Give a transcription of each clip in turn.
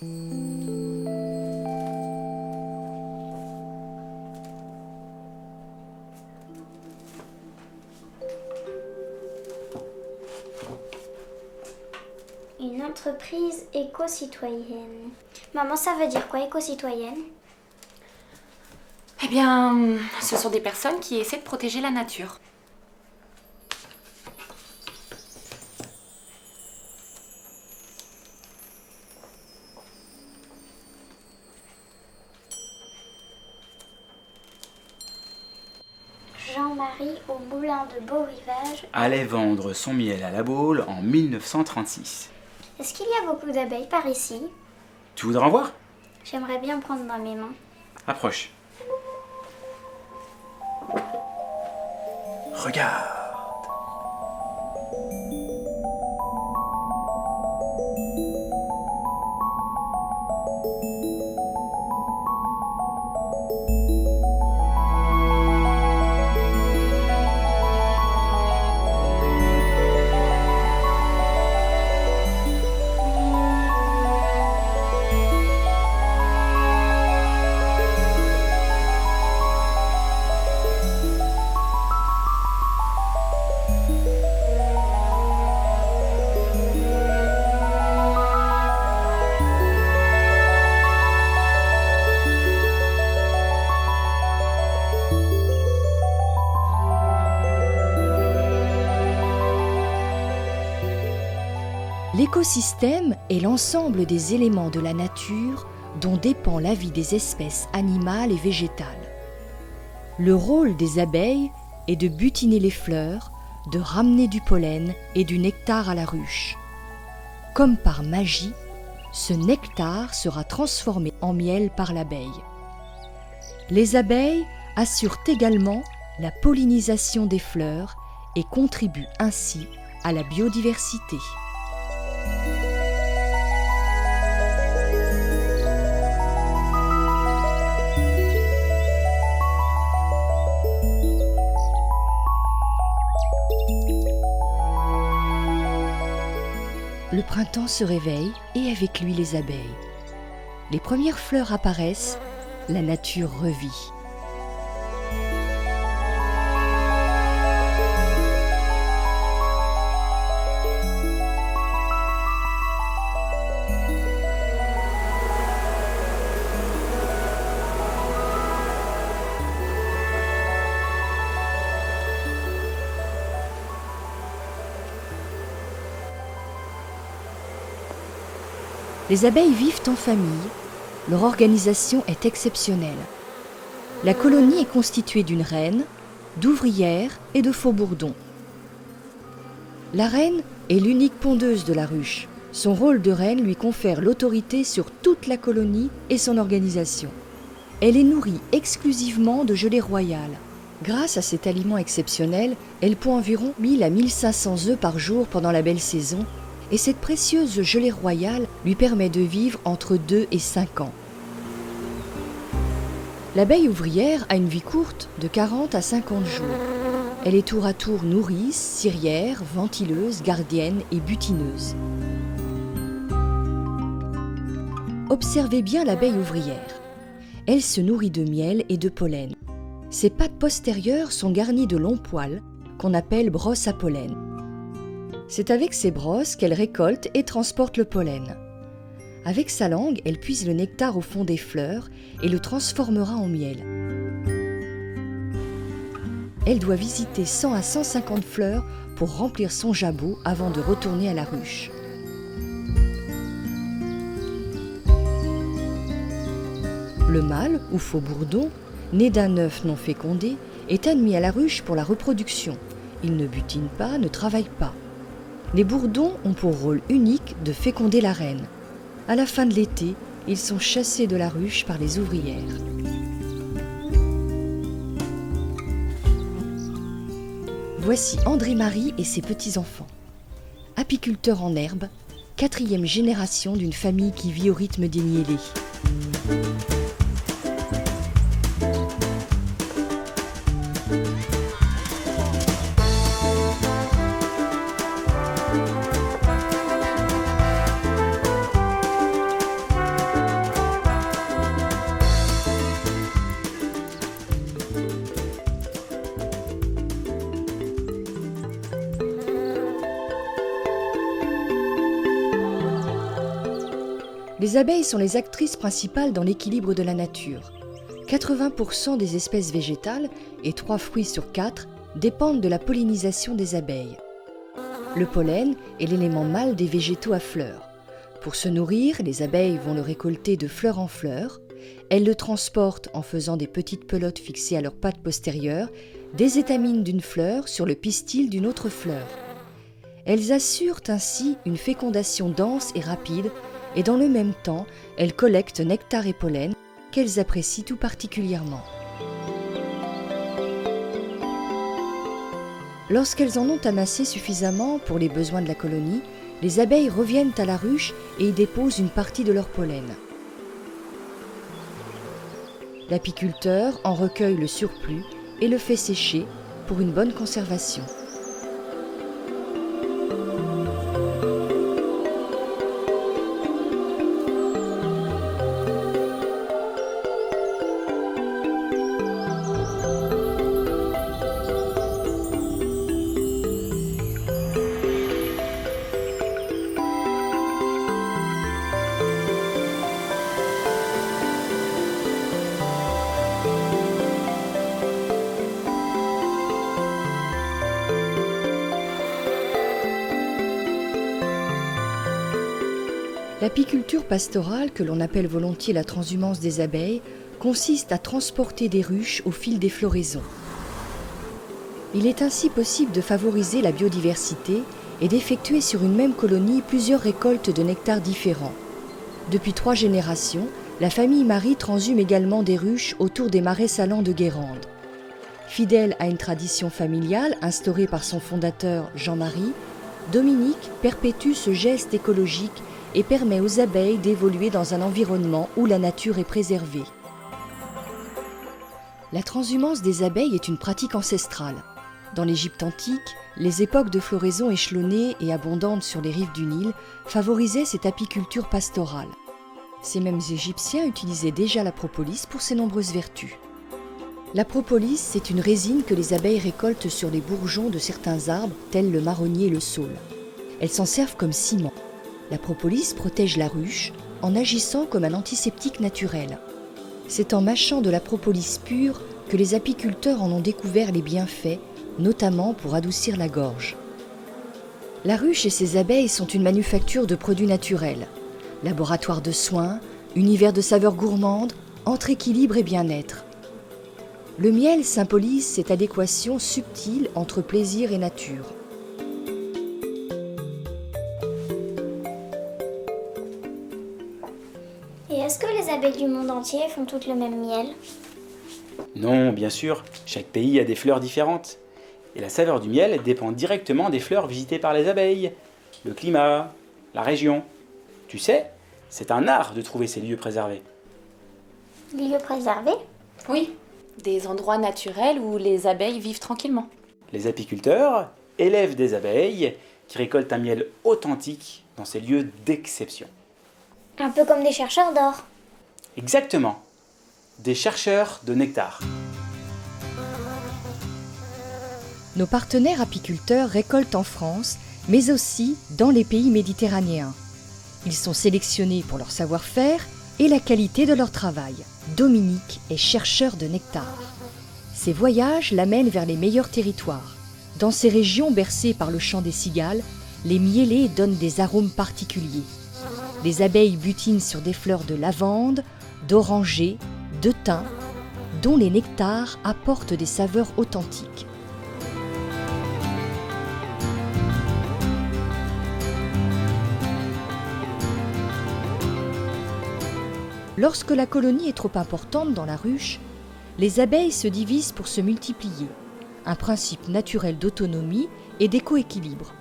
Une entreprise éco-citoyenne. Maman, ça veut dire quoi, éco-citoyenne? Eh bien, ce sont des personnes qui essaient de protéger la nature. Jean-Marie au moulin de Beau-Rivage allait vendre son miel à la Baule en 1936. Est-ce qu'il y a beaucoup d'abeilles par ici? Tu voudrais en voir? J'aimerais bien prendre dans mes mains. Approche. Regarde. L'écosystème est l'ensemble des éléments de la nature dont dépend la vie des espèces animales et végétales. Le rôle des abeilles est de butiner les fleurs, de ramener du pollen et du nectar à la ruche. Comme par magie, ce nectar sera transformé en miel par l'abeille. Les abeilles assurent également la pollinisation des fleurs et contribuent ainsi à la biodiversité. Le printemps se réveille et avec lui les abeilles. Les premières fleurs apparaissent, la nature revit. Les abeilles vivent en famille, leur organisation est exceptionnelle. La colonie est constituée d'une reine, d'ouvrières et de faux-bourdons. La reine est l'unique pondeuse de la ruche. Son rôle de reine lui confère l'autorité sur toute la colonie et son organisation. Elle est nourrie exclusivement de gelée royale. Grâce à cet aliment exceptionnel, elle pond environ 1000 à 1500 œufs par jour pendant la belle saison, et cette précieuse gelée royale lui permet de vivre entre 2 et 5 ans. L'abeille ouvrière a une vie courte de 40 à 50 jours. Elle est tour à tour nourrice, cirière, ventileuse, gardienne et butineuse. Observez bien l'abeille ouvrière. Elle se nourrit de miel et de pollen. Ses pattes postérieures sont garnies de longs poils qu'on appelle brosses à pollen. C'est avec ces brosses qu'elle récolte et transporte le pollen. Avec sa langue, elle puise le nectar au fond des fleurs et le transformera en miel. Elle doit visiter 100 à 150 fleurs pour remplir son jabot avant de retourner à la ruche. Le mâle, ou faux-bourdon, né d'un œuf non fécondé, est admis à la ruche pour la reproduction. Il ne butine pas, ne travaille pas. Les bourdons ont pour rôle unique de féconder la reine. À la fin de l'été, ils sont chassés de la ruche par les ouvrières. Voici André-Marie et ses petits-enfants. Apiculteurs en herbe, 4e génération d'une famille qui vit au rythme des niellés. Les abeilles sont les actrices principales dans l'équilibre de la nature. 80% des espèces végétales et 3 fruits sur 4 dépendent de la pollinisation des abeilles. Le pollen est l'élément mâle des végétaux à fleurs. Pour se nourrir, les abeilles vont le récolter de fleur en fleur. Elles le transportent en faisant des petites pelotes fixées à leurs pattes postérieures, des étamines d'une fleur sur le pistil d'une autre fleur. Elles assurent ainsi une fécondation dense et rapide, et dans le même temps, elles collectent nectar et pollen qu'elles apprécient tout particulièrement. Lorsqu'elles en ont amassé suffisamment pour les besoins de la colonie, les abeilles reviennent à la ruche et y déposent une partie de leur pollen. L'apiculteur en recueille le surplus et le fait sécher pour une bonne conservation. L'apiculture pastorale, que l'on appelle volontiers la transhumance des abeilles, consiste à transporter des ruches au fil des floraisons. Il est ainsi possible de favoriser la biodiversité et d'effectuer sur une même colonie plusieurs récoltes de nectar différents. Depuis 3 générations, la famille Marie transhume également des ruches autour des marais salants de Guérande. Fidèle à une tradition familiale instaurée par son fondateur Jean-Marie, Dominique perpétue ce geste écologique et permet aux abeilles d'évoluer dans un environnement où la nature est préservée. La transhumance des abeilles est une pratique ancestrale. Dans l'Égypte antique, les époques de floraison échelonnées et abondantes sur les rives du Nil favorisaient cette apiculture pastorale. Ces mêmes Égyptiens utilisaient déjà la propolis pour ses nombreuses vertus. La propolis, c'est une résine que les abeilles récoltent sur les bourgeons de certains arbres, tels le marronnier et le saule. Elles s'en servent comme ciment. La propolis protège la ruche en agissant comme un antiseptique naturel. C'est en mâchant de la propolis pure que les apiculteurs en ont découvert les bienfaits, notamment pour adoucir la gorge. La ruche et ses abeilles sont une manufacture de produits naturels. Laboratoire de soins, univers de saveurs gourmandes, entre équilibre et bien-être. Le miel symbolise cette adéquation subtile entre plaisir et nature. Et est-ce que les abeilles du monde entier font toutes le même miel? Non, bien sûr, chaque pays a des fleurs différentes. Et la saveur du miel dépend directement des fleurs visitées par les abeilles, le climat, la région. Tu sais, c'est un art de trouver ces lieux préservés. Lieux préservés? Oui, des endroits naturels où les abeilles vivent tranquillement. Les apiculteurs élèvent des abeilles qui récoltent un miel authentique dans ces lieux d'exception. Un peu comme des chercheurs d'or. Exactement, des chercheurs de nectar. Nos partenaires apiculteurs récoltent en France, mais aussi dans les pays méditerranéens. Ils sont sélectionnés pour leur savoir-faire et la qualité de leur travail. Dominique est chercheur de nectar. Ses voyages l'amènent vers les meilleurs territoires. Dans ces régions bercées par le chant des cigales, les mielés donnent des arômes particuliers. Les abeilles butinent sur des fleurs de lavande, d'oranger, de thym, dont les nectars apportent des saveurs authentiques. Lorsque la colonie est trop importante dans la ruche, les abeilles se divisent pour se multiplier. Un principe naturel d'autonomie et d'éco-équilibre.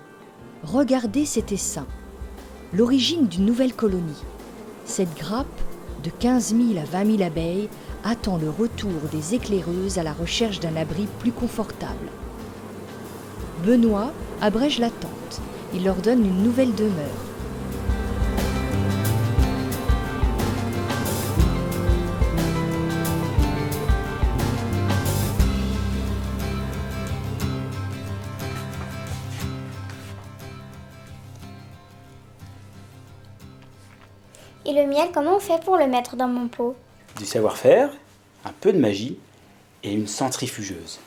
Regardez cet essaim, l'origine d'une nouvelle colonie. Cette grappe, de 15 000 à 20 000 abeilles, attend le retour des éclaireuses à la recherche d'un abri plus confortable. Benoît abrège l'attente. Il leur donne une nouvelle demeure. Et le miel, comment on fait pour le mettre dans mon pot? Du savoir-faire, un peu de magie et une centrifugeuse.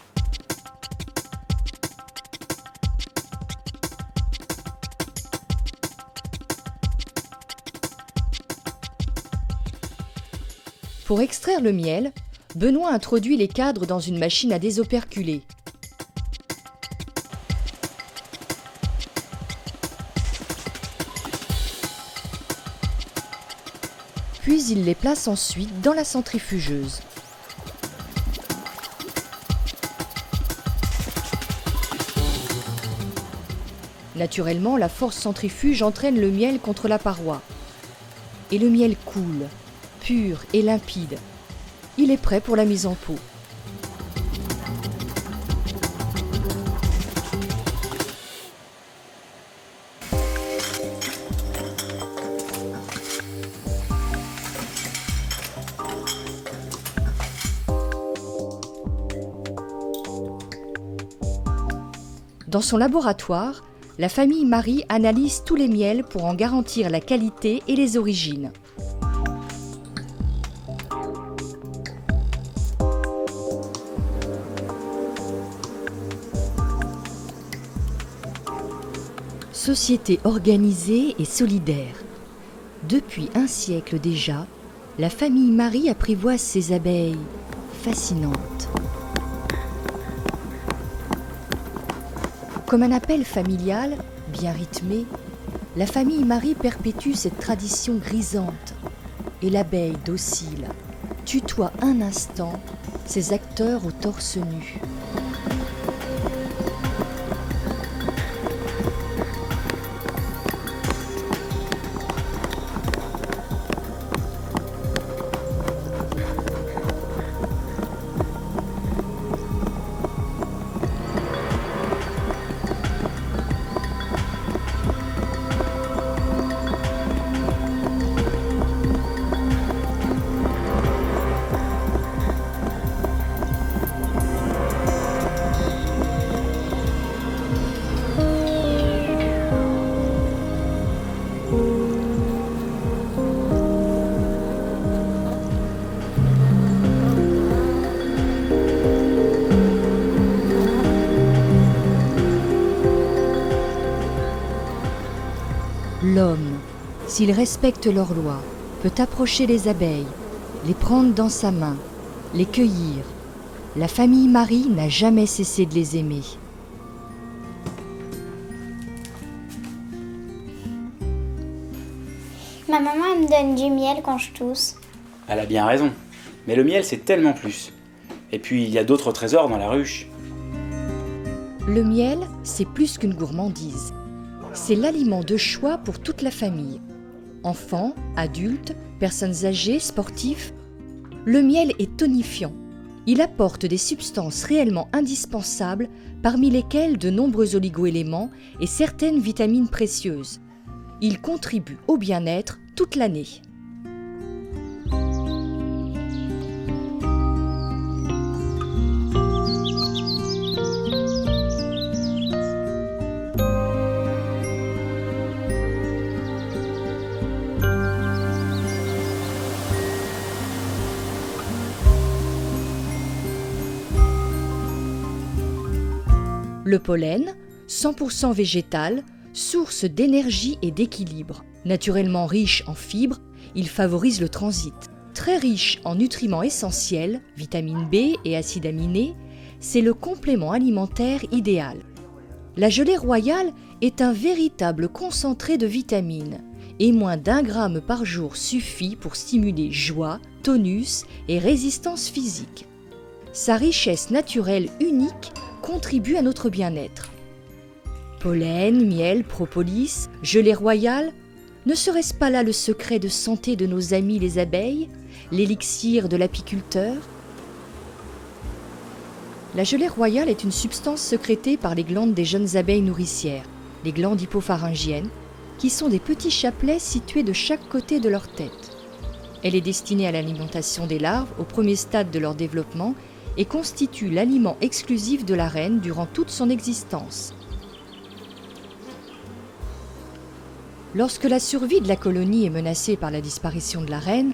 Pour extraire le miel, Benoît introduit les cadres dans une machine à désoperculer. Puis il les place ensuite dans la centrifugeuse. Naturellement, la force centrifuge entraîne le miel contre la paroi. Et le miel coule, pur et limpide. Il est prêt pour la mise en pot. Dans son laboratoire, la famille Marie analyse tous les miels pour en garantir la qualité et les origines. Société organisée et solidaire. Depuis un siècle déjà, la famille Marie apprivoise ses abeilles fascinantes. Comme un appel familial, bien rythmé, la famille Marie perpétue cette tradition grisante. Et l'abeille docile tutoie un instant ses acteurs au torse nu. L'homme, s'il respecte leurs lois, peut approcher les abeilles, les prendre dans sa main, les cueillir. La famille Marie n'a jamais cessé de les aimer. Ma maman, elle me donne du miel quand je tousse. Elle a bien raison. Mais le miel, c'est tellement plus. Et puis, il y a d'autres trésors dans la ruche. Le miel, c'est plus qu'une gourmandise. C'est l'aliment de choix pour toute la famille. Enfants, adultes, personnes âgées, sportifs. Le miel est tonifiant. Il apporte des substances réellement indispensables, parmi lesquelles de nombreux oligo-éléments et certaines vitamines précieuses. Il contribue au bien-être toute l'année. Le pollen, 100% végétal, source d'énergie et d'équilibre. Naturellement riche en fibres, il favorise le transit. Très riche en nutriments essentiels, vitamine B et acides aminés, c'est le complément alimentaire idéal. La gelée royale est un véritable concentré de vitamines et moins d'1 gramme par jour suffit pour stimuler joie, tonus et résistance physique. Sa richesse naturelle unique contribue à notre bien-être. Pollen, miel, propolis, gelée royale, ne serait-ce pas là le secret de santé de nos amis les abeilles, l'élixir de l'apiculteur? La gelée royale est une substance sécrétée par les glandes des jeunes abeilles nourricières, les glandes hypopharyngiennes, qui sont des petits chapelets situés de chaque côté de leur tête. Elle est destinée à l'alimentation des larves au premier stade de leur développement et constitue l'aliment exclusif de la reine durant toute son existence. Lorsque la survie de la colonie est menacée par la disparition de la reine,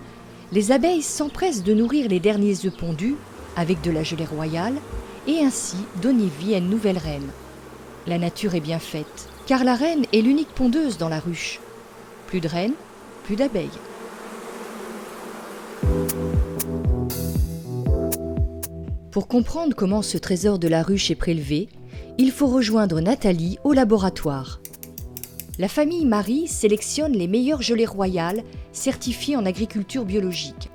les abeilles s'empressent de nourrir les derniers œufs pondus avec de la gelée royale et ainsi donner vie à une nouvelle reine. La nature est bien faite, car la reine est l'unique pondeuse dans la ruche. Plus de reines, plus d'abeilles. Pour comprendre comment ce trésor de la ruche est prélevé, il faut rejoindre Nathalie au laboratoire. La famille Marie sélectionne les meilleures gelées royales certifiées en agriculture biologique.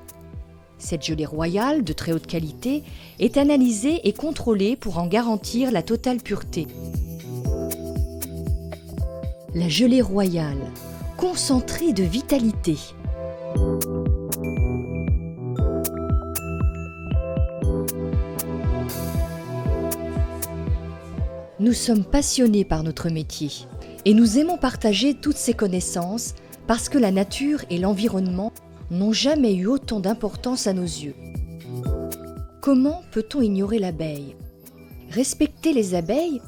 Cette gelée royale, de très haute qualité, est analysée et contrôlée pour en garantir la totale pureté. La gelée royale, concentrée de vitalité. Nous sommes passionnés par notre métier et nous aimons partager toutes ces connaissances parce que la nature et l'environnement n'ont jamais eu autant d'importance à nos yeux. Comment peut-on ignorer l'abeille ? Respecter les abeilles,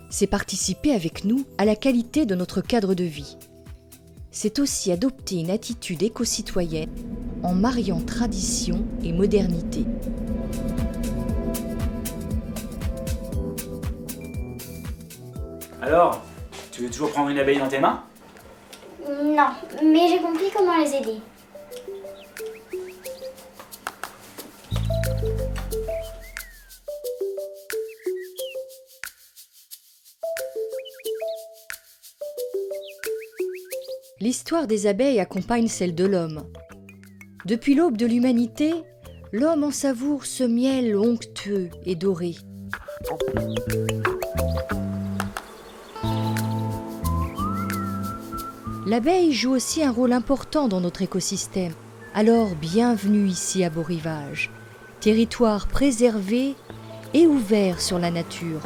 c'est participer avec nous à la qualité de notre cadre de vie. C'est aussi adopter une attitude éco-citoyenne en mariant tradition et modernité. Alors, tu veux toujours prendre une abeille dans tes mains? Non, mais j'ai compris comment les aider. L'histoire des abeilles accompagne celle de l'homme. Depuis l'aube de l'humanité, l'homme en savoure ce miel onctueux et doré. L'abeille joue aussi un rôle important dans notre écosystème. Alors bienvenue ici à Beau Rivage, territoire préservé et ouvert sur la nature.